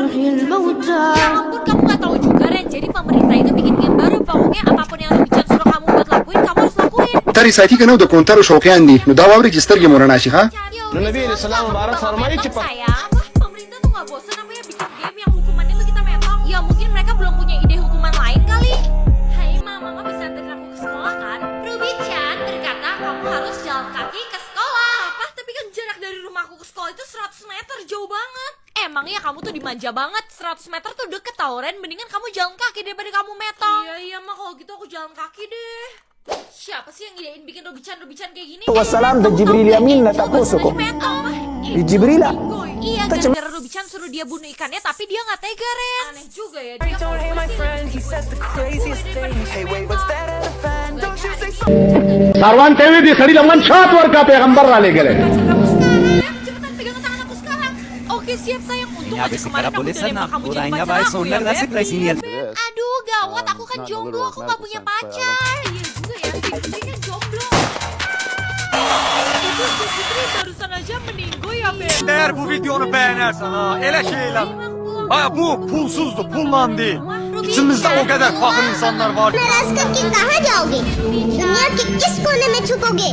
Ya ampun, kamu gak tahu juga Ren. Jadi pemerintah itu bikin game baru. Pokoknya apapun yang Ruby-chan suruh kamu buat lakuin, kamu harus lakuin. ترى ساعتي كنا وده كونتارو شوكي عندي نداوا وريك يسترجي مورانا شي ها Nabi Islam barat harmai cepat. Sayang, pemerintah tuh gak bosan namanya bikin game yang hukumannya tuh kita metong. Ya mungkin mereka belum punya ide hukuman lain kali. Hai mama bisa anterin aku ke sekolah kan? Ruby-chan berkata kamu harus jalan kaki ke sekolah. Apa? Tapi kan jarak dari rumahku ke sekolah itu 100 meter, jauh banget. Emang ya kamu tuh dimanja banget. 100 meter tuh deket tau Ren. Mendingan kamu jalan kaki daripada kamu metong. Iya mah kalau gitu aku jalan kaki deh. Siapa sih yang idein bikin Ruby-chan kayak gini? Wassalam da Jibril Yamin na tapusuko. Jibrila. Iya, gara-gara Ruby-chan suruh dia bunuh ikannya, tapi dia nggak tega, Ren. Aneh juga ya. Dia Sarwan tewi di khari laman 7 वर का पैगंबर वाले गले. Cepetan pegang tangan aku sekarang. Oke, siap sayang. Untung aja kemarin aku udah nembak kamu jadi pacar aku ya, Beb. Aduh, gawat. Aku kan jomblo, aku nggak punya pacar. Iya juga ya, si Putri kan jomblo. Itu si Putri barusan aja meninggu ya, Beb. Eğer bu videonu beğenersen ha, ele şeyler. Ha, bu pulsuzdu, pullan değil. İçimizde o kadar fakir insanlar var. रास्ता के कहाँ जाओगे? दुनिया के किस कोने में छुपोगे?